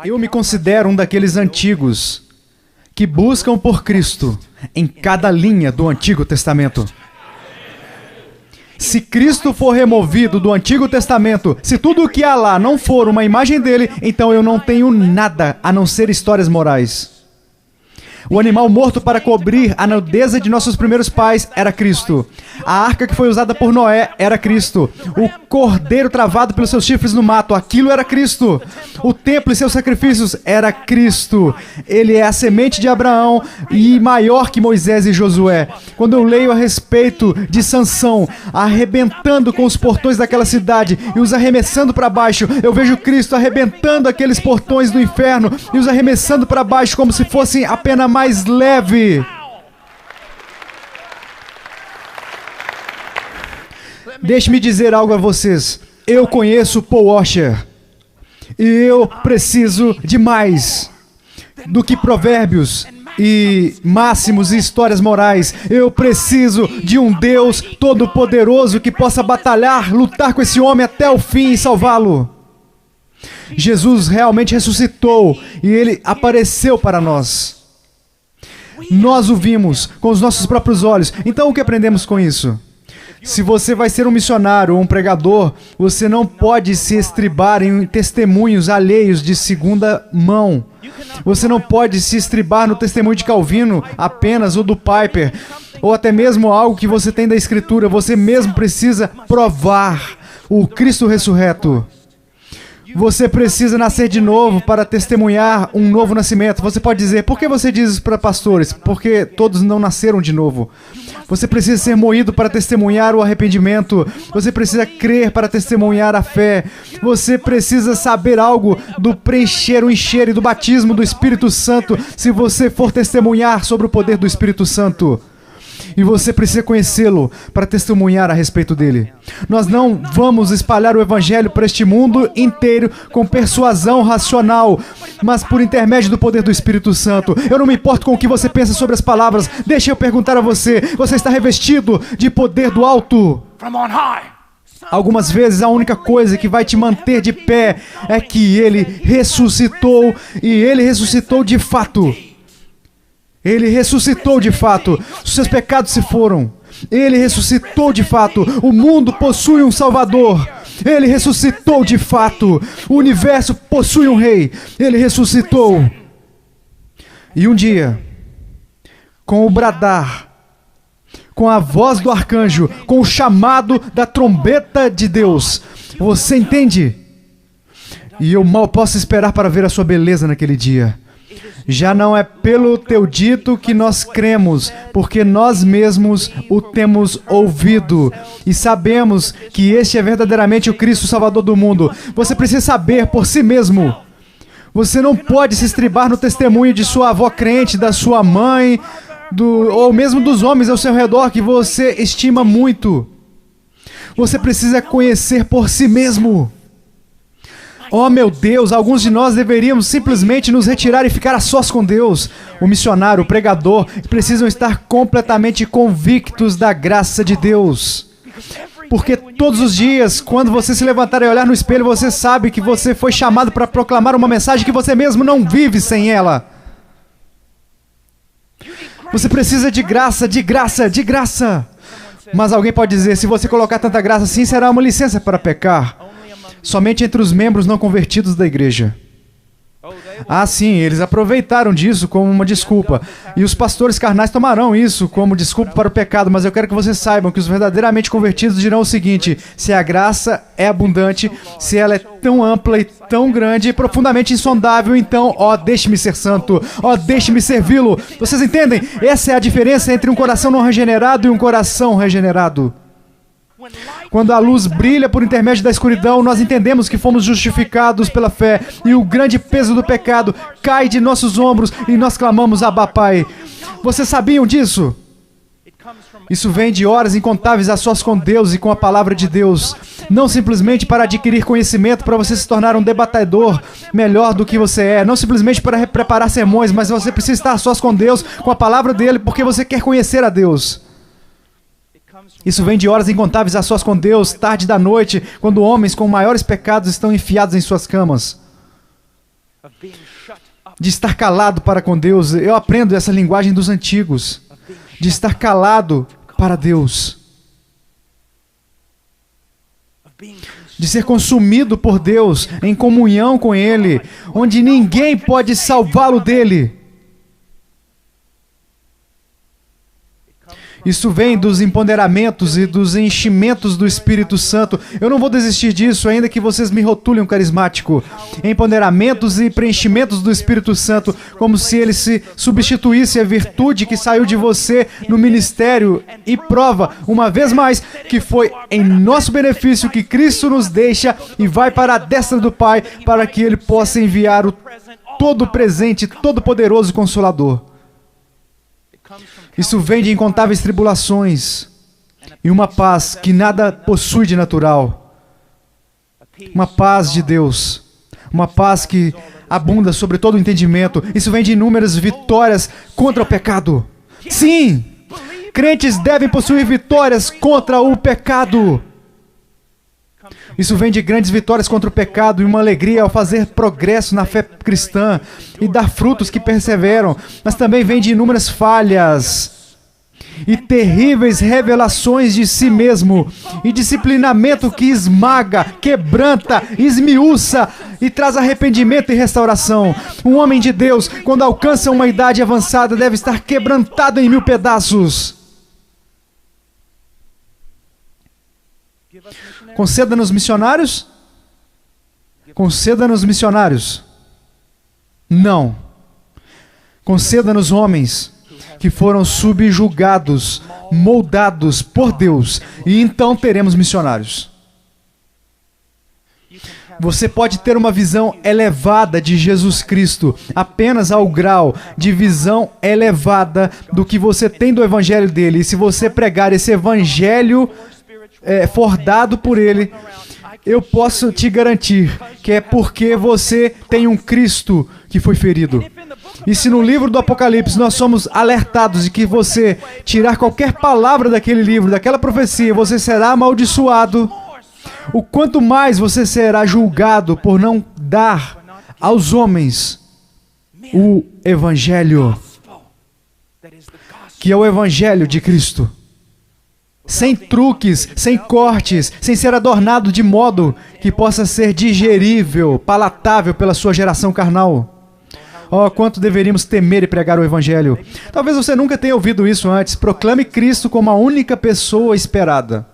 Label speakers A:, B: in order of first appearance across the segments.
A: Eu me considero um daqueles antigos que buscam por Cristo em cada linha do Antigo Testamento. Se Cristo for removido do Antigo Testamento, se tudo o que há lá não for uma imagem dele, então eu não tenho nada a não ser histórias morais. O animal morto para cobrir a nudez de nossos primeiros pais era Cristo. A arca que foi usada por Noé era Cristo. O cordeiro travado pelos seus chifres no mato, aquilo era Cristo. O templo e seus sacrifícios era Cristo. Ele é a semente de Abraão e maior que Moisés e Josué. Quando eu leio a respeito de Sansão arrebentando com os portões daquela cidade e os arremessando para baixo, eu vejo Cristo arrebentando aqueles portões do inferno e os arremessando para baixo como se fossem a pena mais leve. Deixe-me dizer algo a vocês. Eu conheço Paul Washer. E eu preciso de mais do que provérbios e máximos e histórias morais. Eu preciso de um Deus todo-poderoso que possa batalhar, lutar com esse homem até o fim e salvá-lo. Jesus realmente ressuscitou e ele apareceu para nós. Nós o vimos com os nossos próprios olhos. Então o que aprendemos com isso? Se você vai ser um missionário ou um pregador, você não pode se estribar em testemunhos alheios de segunda mão. Você não pode se estribar no testemunho de Calvino apenas, ou do Piper, ou até mesmo algo que você tem da Escritura. Você mesmo precisa provar o Cristo ressurreto. Você precisa nascer de novo para testemunhar um novo nascimento. Você pode dizer, por que você diz isso para pastores? Porque todos não nasceram de novo. Você precisa ser moído para testemunhar o arrependimento. Você precisa crer para testemunhar a fé. Você precisa saber algo do preencher, o encher e do batismo do Espírito Santo se você for testemunhar sobre o poder do Espírito Santo. E você precisa conhecê-lo para testemunhar a respeito dele. Nós não vamos espalhar o evangelho para este mundo inteiro com persuasão racional, mas por intermédio do poder do Espírito Santo. Eu não me importo com o que você pensa sobre as palavras. Deixa eu perguntar a você. Você está revestido de poder do alto? Algumas vezes a única coisa que vai te manter de pé é que ele ressuscitou, e ele ressuscitou de fato. Ele ressuscitou de fato. Os seus pecados se foram. Ele ressuscitou de fato. O mundo possui um Salvador. Ele ressuscitou de fato. O universo possui um Rei. Ele ressuscitou. E um dia, com o bradar, com a voz do arcanjo, com o chamado da trombeta de Deus, você entende? E eu mal posso esperar para ver a sua beleza naquele dia. Já não é pelo teu dito que nós cremos, porque nós mesmos o temos ouvido e sabemos que este é verdadeiramente o Cristo Salvador do mundo. Você precisa saber por si mesmo. Você não pode se estribar no testemunho de sua avó crente, da sua mãe, ou mesmo dos homens ao seu redor que você estima muito. Você precisa conhecer por si mesmo. Oh meu Deus, alguns de nós deveríamos simplesmente nos retirar e ficar a sós com Deus. O missionário, o pregador, precisam estar completamente convictos da graça de Deus. Porque todos os dias, quando você se levantar e olhar no espelho, você sabe que você foi chamado para proclamar uma mensagem que você mesmo não vive sem ela. Você precisa de graça, de graça, de graça. Mas alguém pode dizer, se você colocar tanta graça assim, será uma licença para pecar. Somente entre os membros não convertidos da igreja. Ah, sim, eles aproveitaram disso como uma desculpa. E os pastores carnais tomarão isso como desculpa para o pecado. Mas eu quero que vocês saibam que os verdadeiramente convertidos dirão o seguinte: se a graça é abundante, se ela é tão ampla e tão grande e profundamente insondável, então, ó, deixe-me ser santo, ó, deixe-me servi-lo. Vocês entendem? Essa é a diferença entre um coração não regenerado e um coração regenerado. Quando a luz brilha por intermédio da escuridão, nós entendemos que fomos justificados pela fé e o grande peso do pecado cai de nossos ombros e nós clamamos, Abba, Pai. Vocês sabiam disso? Isso vem de horas incontáveis a sós com Deus e com a palavra de Deus. Não simplesmente para adquirir conhecimento, para você se tornar um debatedor melhor do que você é. Não simplesmente para preparar sermões, mas você precisa estar a sós com Deus, com a palavra dele, porque você quer conhecer a Deus. Isso vem de horas incontáveis a sós com Deus, tarde da noite, quando homens com maiores pecados estão enfiados em suas camas. de estar calado para com Deus. Eu aprendo essa linguagem dos antigos, de estar calado para Deus, de ser consumido por Deus, em comunhão com Ele, onde ninguém pode salvá-lo dele. Isso vem dos empoderamentos e dos enchimentos do Espírito Santo. Eu não vou desistir disso, ainda que vocês me rotulem um carismático. Empoderamentos e preenchimentos do Espírito Santo, como se ele se substituísse a virtude que saiu de você no ministério, e prova, uma vez mais, que foi em nosso benefício que Cristo nos deixa e vai para a destra do Pai, para que Ele possa enviar o todo-presente, todo-poderoso Consolador. Isso vem de incontáveis tribulações e uma paz que nada possui de natural. Uma paz de Deus. Uma paz que abunda sobre todo o entendimento. Isso vem de inúmeras vitórias contra o pecado. Sim! Crentes devem possuir vitórias contra o pecado. Isso vem de grandes vitórias contra o pecado e uma alegria ao fazer progresso na fé cristã e dar frutos que perseveram, mas também vem de inúmeras falhas e terríveis revelações de si mesmo e disciplinamento que esmaga, quebranta, esmiuça e traz arrependimento e restauração. Um homem de Deus, quando alcança uma idade avançada, deve estar quebrantado em 1000 pedaços. Conceda-nos missionários? Conceda-nos missionários? Não. Conceda-nos homens que foram subjugados, moldados por Deus, e então teremos missionários. Você pode ter uma visão elevada de Jesus Cristo, apenas ao grau de visão elevada do que você tem do evangelho dele. E se você pregar esse evangelho fordado por ele, eu posso te garantir que é porque você tem um Cristo que foi ferido. E se no livro do Apocalipse nós somos alertados de que você tirar qualquer palavra daquele livro, daquela profecia, você será amaldiçoado, o quanto mais você será julgado por não dar aos homens o Evangelho, que é o Evangelho de Cristo. Sem truques, sem cortes, sem ser adornado de modo que possa ser digerível, palatável pela sua geração carnal. Oh, quanto deveríamos temer e pregar o Evangelho. Talvez você nunca tenha ouvido isso antes. Proclame Cristo como a única pessoa esperada.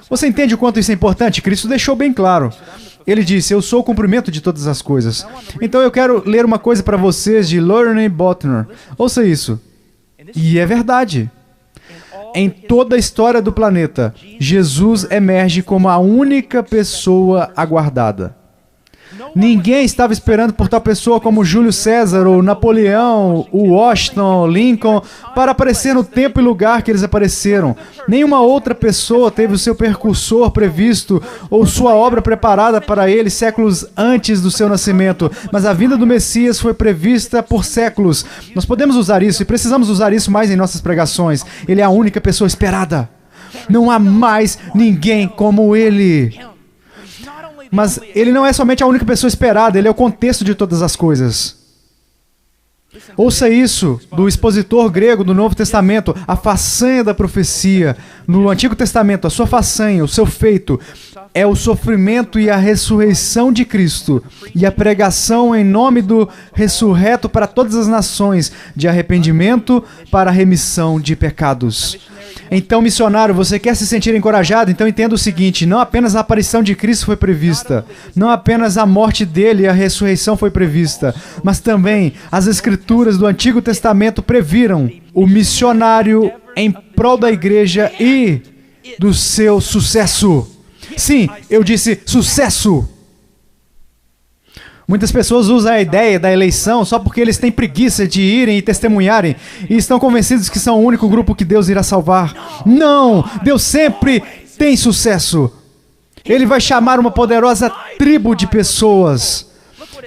A: Você entende o quanto isso é importante? Cristo deixou bem claro. Ele disse, eu sou o cumprimento de todas as coisas. Então eu quero ler uma coisa para vocês de Lorne Bottner. Ouça isso. E é verdade. Em toda a história do planeta, Jesus emerge como a única pessoa aguardada. Ninguém estava esperando por tal pessoa como Júlio César, ou Napoleão, o Washington, Lincoln, para aparecer no tempo e lugar que eles apareceram. Nenhuma outra pessoa teve o seu percursor previsto, ou sua obra preparada para ele séculos antes do seu nascimento. Mas a vinda do Messias foi prevista por séculos. Nós podemos usar isso, e precisamos usar isso mais em nossas pregações. Ele é a única pessoa esperada. Não há mais ninguém como ele. Mas ele não é somente a única pessoa esperada, ele é o contexto de todas as coisas. Ouça isso do expositor grego do Novo Testamento, a façanha da profecia. No Antigo Testamento, a sua façanha, o seu feito, é o sofrimento e a ressurreição de Cristo, e a pregação em nome do ressurreto para todas as nações, de arrependimento para a remissão de pecados. Então, missionário, você quer se sentir encorajado? Então entenda o seguinte, não apenas a aparição de Cristo foi prevista, não apenas a morte dele e a ressurreição foi prevista, mas também as Escrituras do Antigo Testamento previram o missionário em prol da igreja e do seu sucesso. Sim, eu disse sucesso. Muitas pessoas usam a ideia da eleição só porque eles têm preguiça de irem e testemunharem e estão convencidos que são o único grupo que Deus irá salvar. Não! Deus sempre tem sucesso. Ele vai chamar uma poderosa tribo de pessoas.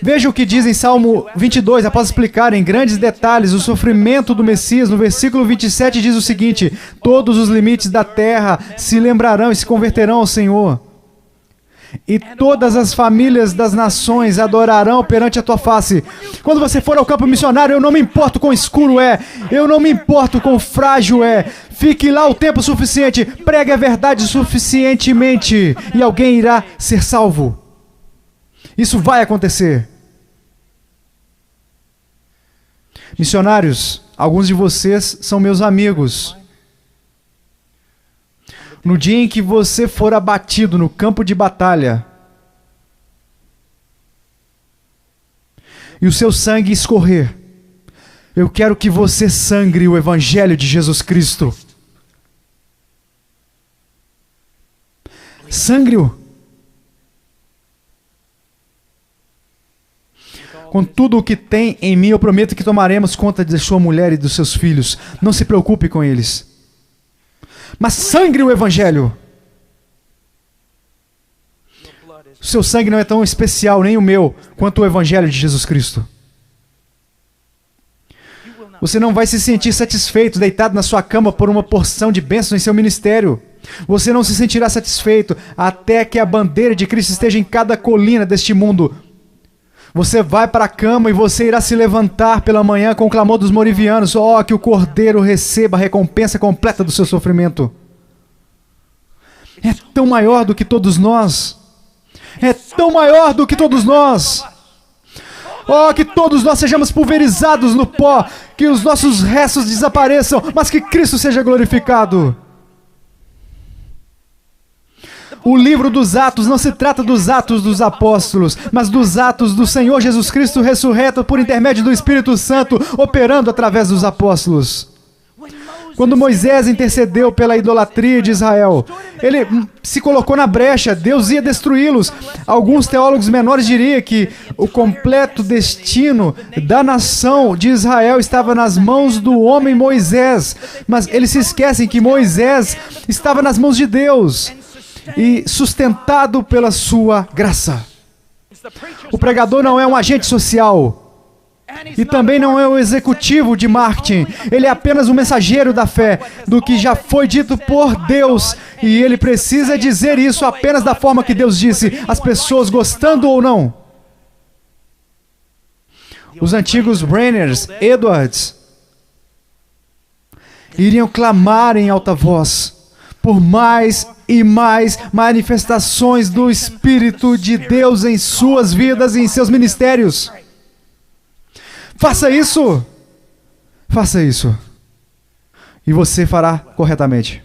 A: Veja o que diz em Salmo 22, após explicar em grandes detalhes o sofrimento do Messias. No versículo 27 diz o seguinte: todos os limites da terra se lembrarão e se converterão ao Senhor. e todas as famílias das nações adorarão perante a tua face. Quando você for ao campo missionário, eu não me importo quão escuro é, eu não me importo quão frágil é. Fique lá o tempo suficiente, pregue a verdade suficientemente e alguém irá ser salvo. Isso vai acontecer. Missionários, alguns de vocês são meus amigos. No dia em que você for abatido no campo de batalha e o seu sangue escorrer, eu quero que você sangre o Evangelho de Jesus Cristo. Sangre-o. Com tudo o que tem em mim, eu prometo que tomaremos conta de sua mulher e dos seus filhos. Não se preocupe com eles. Mas sangre o Evangelho. O seu sangue não é tão especial, nem o meu, quanto o Evangelho de Jesus Cristo. Você não vai se sentir satisfeito deitado na sua cama por uma porção de bênçãos em seu ministério. Você não se sentirá satisfeito até que a bandeira de Cristo esteja em cada colina deste mundo. Você vai para a cama e você irá se levantar pela manhã com o clamor dos morivianos. Oh, que o Cordeiro receba a recompensa completa do seu sofrimento. É tão maior do que todos nós. É tão maior do que todos nós. Oh, que todos nós sejamos pulverizados no pó, que os nossos restos desapareçam, mas que Cristo seja glorificado. O livro dos Atos não se trata dos atos dos apóstolos, mas dos atos do Senhor Jesus Cristo ressurreto por intermédio do Espírito Santo, operando através dos apóstolos. Quando Moisés intercedeu pela idolatria de Israel, ele se colocou na brecha, Deus ia destruí-los. Alguns teólogos menores diriam que o completo destino da nação de Israel estava nas mãos do homem Moisés, mas eles se esquecem que Moisés estava nas mãos de Deus e sustentado pela sua graça. O pregador não é um agente social e também não é um executivo de marketing. Ele é apenas um mensageiro da fé, do que já foi dito por Deus, e ele precisa dizer isso apenas da forma que Deus disse, as pessoas gostando ou não. Os antigos Brenners, Edwards, iriam clamar em alta voz por mais e mais manifestações do Espírito de Deus em suas vidas e em seus ministérios. Faça isso! Faça isso. E você fará corretamente.